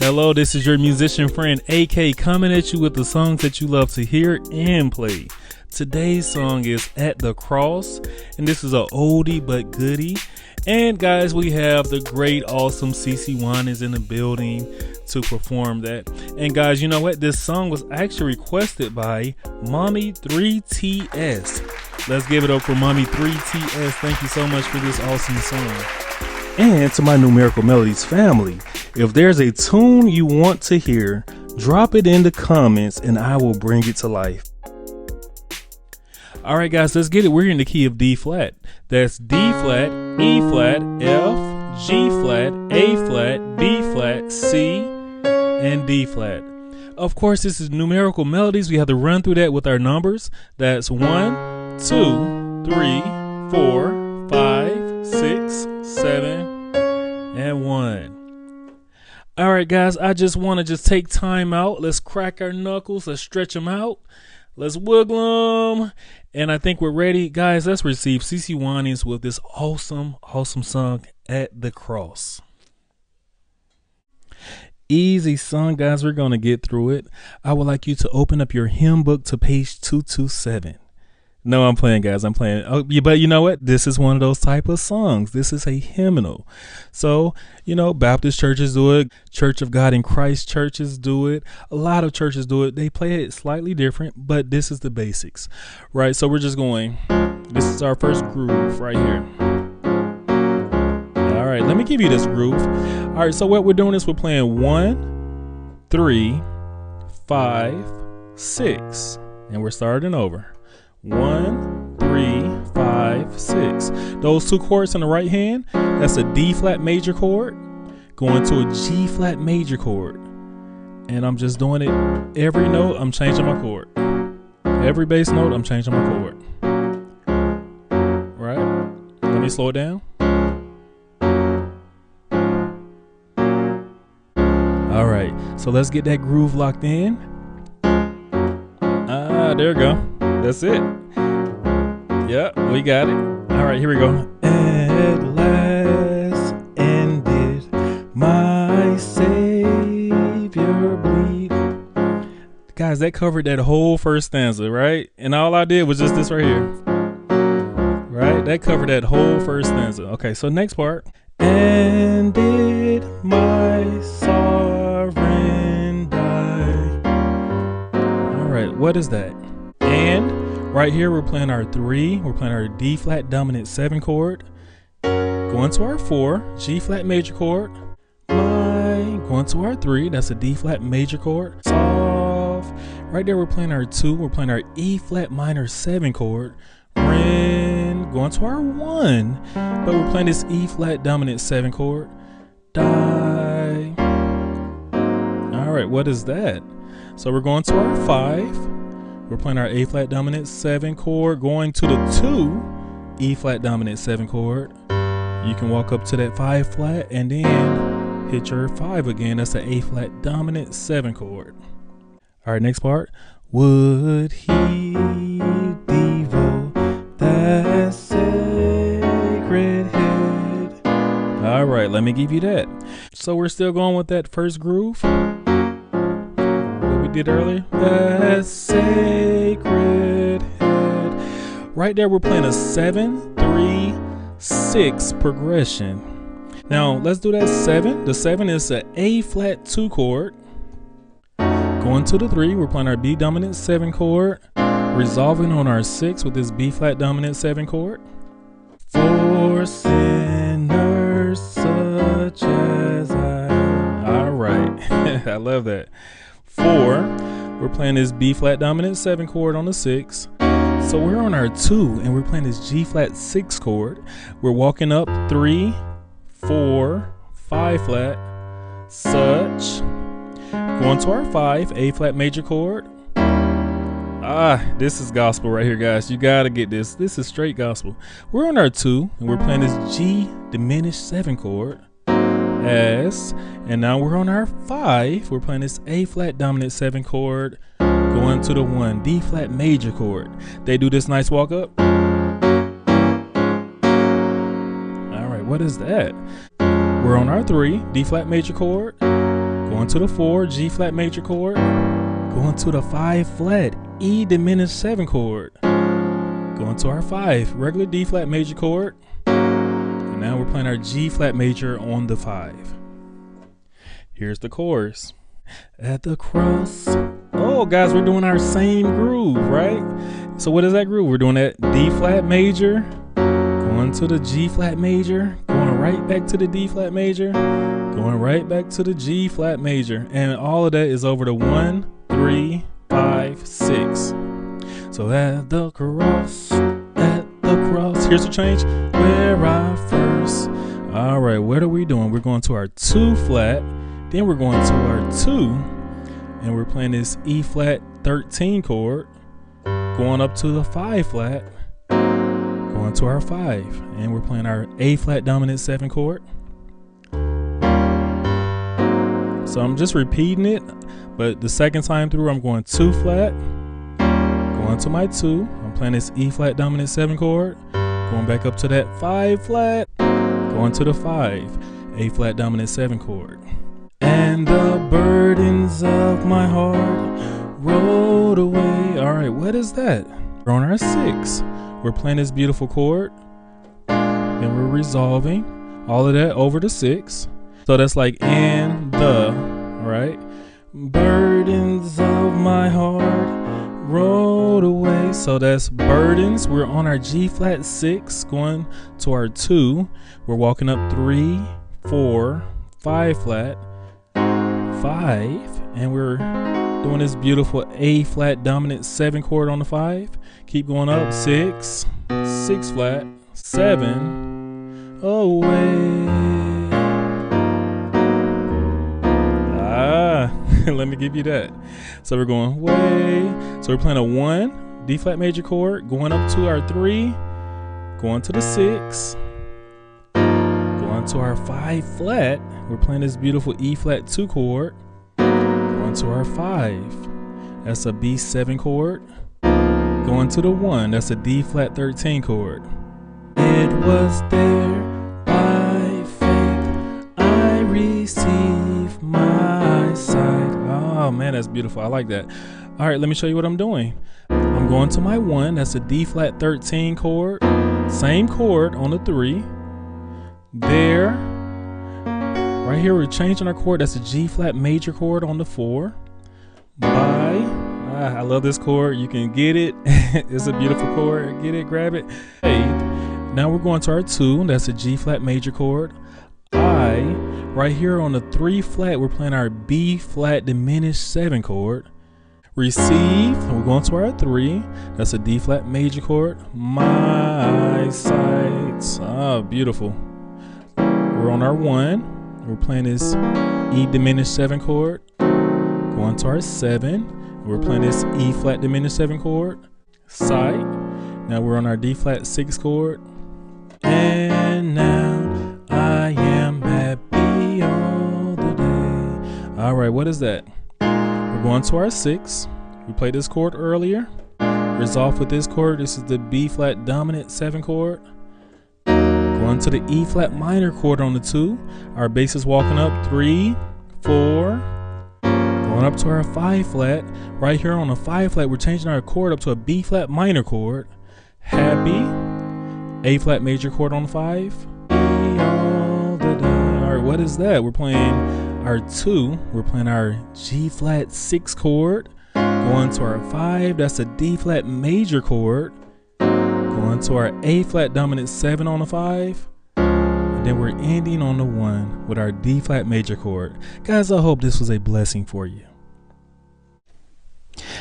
Hello, this is your musician friend AK coming at you with the songs that you love to hear and play. Today's song is At the Cross, and this is a oldie but goodie. And guys, we have the great, awesome CeCe Winans in the building to perform that. And guys, you know what? This song was actually requested by Mommy 3TS. Let's give it up for Mommy 3TS. Thank you so much for this awesome song. And to my Numerical Melodies family, if there's a tune you want to hear, drop it in the comments and I will bring it to life. All right, guys, let's get it. We're in the key of D flat. That's D flat, E flat, F, G flat, A flat, B flat, C, and D flat. Of course, this is Numerical Melodies. We have to run through that with our numbers. That's 1, 2, 3, 4, 5, 6, 7, and 1. All right, guys, I just want to take time out. Let's crack our knuckles. Let's stretch them out. Let's wiggle them. And I think we're ready. Guys, let's receive CeCe Winans with this awesome song, At the Cross. Easy song, guys. We're going to get through it. I would like you to open up your hymn book to page 227. No, I'm playing, guys. I'm playing. Oh, but you know what? This is one of those type of songs. This is a hymnal. So, Baptist churches do it. Church of God in Christ churches do it. A lot of churches do it. They play it slightly different, but this is the basics, right? So we're just going. This is our first groove right here. All right, let me give you this groove. All right, so what we're doing is we're playing 1, 3, 5, 6, and we're starting over. 1, 3, 5, 6. Those two chords in the right hand, that's a D flat major chord going to a G flat major chord. And I'm just doing it every note, I'm changing my chord. Every bass note, I'm changing my chord. Right? Let me slow it down. All right, so let's get that groove locked in. There we go. That's it. Yeah, we got it. All right, here we go. At last ended my Savior bleed. Guys, that covered that whole first stanza, right? And all I did was just this right here. Right? That covered that whole first stanza. Okay, so next part. Ended my sovereign die. All right, what is that? And right here, we're playing our 3. We're playing our D flat dominant 7 chord. Going to our 4, G flat major chord. Going to our 3, that's a D flat major chord. Soft. Right there, we're playing our 2. We're playing our E flat minor 7 chord. Ren. Going to our 1, but we're playing this E flat dominant 7 chord. Die. All right, what is that? So we're going to our 5. We're playing our A flat dominant 7 chord, going to the 2 E flat dominant 7 chord. You can walk up to that 5 flat and then hit your 5 again. That's the A flat dominant 7 chord. All right, next part. Would he devote that sacred head? All right, let me give you that. So we're still going with that first groove we did earlier. That sacred head. Right there, we're playing a 7, 3, 6 progression. Now let's do that 7. The 7 is an A flat 2 chord. Going to the 3, we're playing our B dominant 7 chord. Resolving on our 6 with this B flat dominant 7 chord. For sinners such as I. All right, I love that. 4, we're playing this B flat dominant 7 chord on the 6. So we're on our 2 and we're playing this G flat 6 chord. We're walking up 3, 4, 5 flat, such. Going to our 5, A flat major chord. This is gospel right here, guys. You gotta get this. This is straight gospel. We're on our 2 and we're playing this G diminished 7 chord. S, and now we're on our 5. We're playing this A flat dominant 7 chord, going to the 1 D flat major chord. They do this nice walk up. All right, what is that? We're on our 3 D flat major chord, going to the 4, G flat major chord, going to the 5 flat, E diminished 7 chord, going to our 5, regular D flat major chord, and now we're playing our G flat major on the 5. Here's the chorus. At the cross. Oh, guys, we're doing our same groove, right? So what is that groove? We're doing that D flat major, going to the G flat major, going right back to the D flat major, going right back to the G flat major, and all of that is over the 1, 3, 5, 6. So at the cross, here's the change. Where I first. All right, what are we doing? We're going to our 2 flat, then we're going to our 2, and we're playing this E flat 13 chord, going up to the 5 flat, going to our 5, and we're playing our A flat dominant 7 chord. So I'm just repeating it, but the second time through I'm going 2 flat, going to my 2, I'm playing this E flat dominant 7 chord, going back up to that 5 flat, going to the 5, A flat dominant 7 chord. And the burdens of my heart rolled away. All right, what is that? We're on our 6. We're playing this beautiful chord, and we're resolving all of that over the 6. So that's like and the, right? Burdens of my heart rolled away. So that's burdens. We're on our G flat 6, going to our 2. We're walking up 3, 4, 5 flat, 5, and we're doing this beautiful A flat dominant 7 chord on the 5. Keep going up 6, 6 flat, 7, away. Let me give you that. So we're going way. So we're playing a 1 D flat major chord, going up to our 3, going to the 6, going to our 5 flat. We're playing this beautiful E flat 2 chord, going to our 5. That's a B7 chord, going to the 1. That's a D flat 13 chord. It was there by faith I received my sight. Oh man, that's beautiful. I like that. All right, let me show you what I'm doing. I'm going to my 1. That's a D flat 13 chord, same chord on the 3. There, right here we're changing our chord. That's a G flat major chord on the 4. I love this chord. You can get it. It's a beautiful chord. Get it, grab it. Hey, now we're going to our 2. That's a G flat major chord. Right here on the 3 flat, we're playing our B flat diminished 7 chord. Receive, we're going to our 3. That's a D flat major chord. My sights. Ah, beautiful. We're on our 1. We're playing this E diminished 7 chord. Going to our 7. We're playing this E flat diminished 7 chord. Sight. Now we're on our D flat 6 chord. And now I am happy all the day. All right, what is that? We're going to our 6. We played this chord earlier. Resolve with this chord. This is the B flat dominant 7 chord. Going to the E flat minor chord on the 2. Our bass is walking up 3, 4. Going up to our 5 flat. Right here on the 5 flat, we're changing our chord up to a B flat minor chord. Happy. A flat major chord on the 5. All the day. All right, what is that? We're playing our 2. We're playing our G flat 6 chord. Going to our 5. That's a D flat major chord. Going to our A flat dominant 7 on the 5. And then we're ending on the 1 with our D flat major chord. Guys, I hope this was a blessing for you.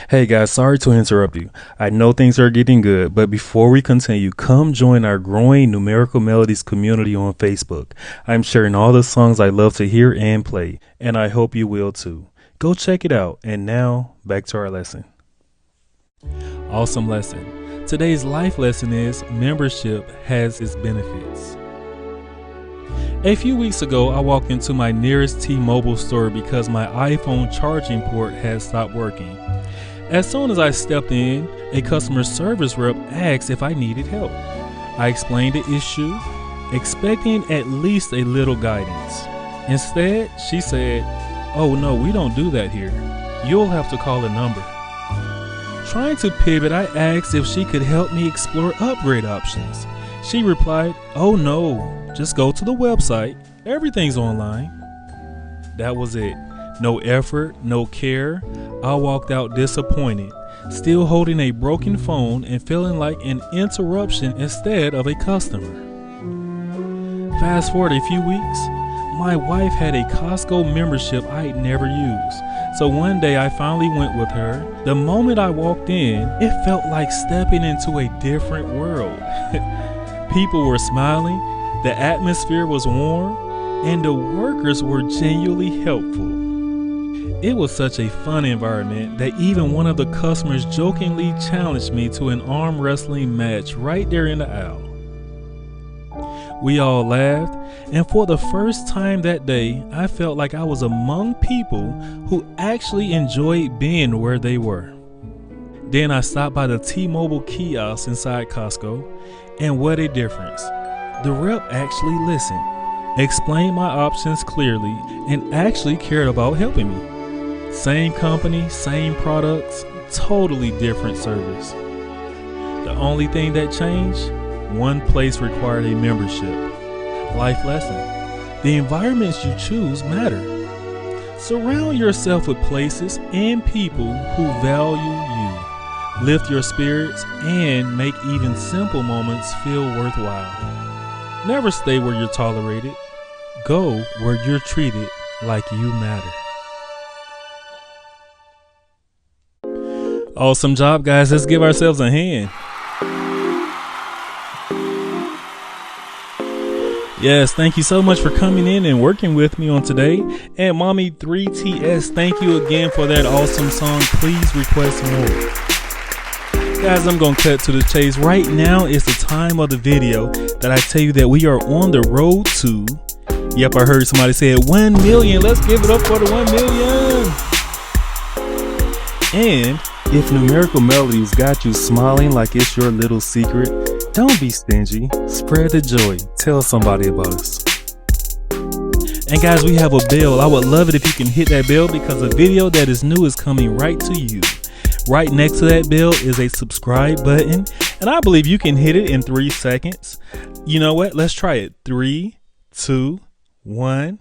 Hey guys, sorry to interrupt you. I know things are getting good, but before we continue, come join our growing Numerical Melodies community on Facebook. I'm sharing all the songs I love to hear and play, and I hope you will too. Go check it out. And now, back to our lesson. Awesome lesson. Today's life lesson is membership has its benefits. A few weeks ago, I walked into my nearest T-Mobile store because my iPhone charging port had stopped working. As soon as I stepped in, a customer service rep asked if I needed help. I explained the issue, expecting at least a little guidance. Instead, she said, "Oh no, we don't do that here. You'll have to call a number." Trying to pivot, I asked if she could help me explore upgrade options. She replied, "Oh no, just go to the website. Everything's online." That was it. No effort, no care. I walked out disappointed, still holding a broken phone and feeling like an interruption instead of a customer. Fast forward a few weeks, my wife had a Costco membership I'd never used. So one day I finally went with her. The moment I walked in, it felt like stepping into a different world. People were smiling, the atmosphere was warm, and the workers were genuinely helpful. It was such a fun environment that even one of the customers jokingly challenged me to an arm wrestling match right there in the aisle. We all laughed, and for the first time that day, I felt like I was among people who actually enjoyed being where they were. Then I stopped by the T-Mobile kiosk inside Costco, and what a difference. The rep actually listened, explained my options clearly, and actually cared about helping me. Same company, same products, totally different service. The only thing that changed, one place required a membership. Life lesson: the environments you choose matter. Surround yourself with places and people who value you, lift your spirits, and make even simple moments feel worthwhile. Never stay where you're tolerated. Go where you're treated like you matter. Awesome job, guys. Let's give ourselves a hand. Yes, thank you so much for coming in and working with me on today. And Mommy 3TS, thank you again for that awesome song. Please request more. Guys, I'm going to cut to the chase. Right now is the time of the video that I tell you that we are on the road to, yep, I heard somebody say it, 1 million. Let's give it up for the 1 million. And if Numerical Melodies got you smiling like it's your little secret, don't be stingy. Spread the joy. Tell somebody about us. And guys, we have a bell. I would love it if you can hit that bell because a video that is new is coming right to you. Right next to that bell is a subscribe button, and I believe you can hit it in 3 seconds. You know what? Let's try it. 3, 2, 1.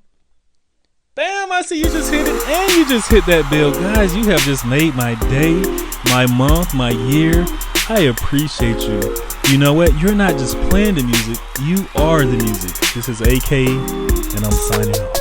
Bam, I see you just hit it and you just hit that bell. Guys, you have just made my day, my month, my year. I appreciate you. You know what? You're not just playing the music, you are the music. This is AK, and I'm signing off.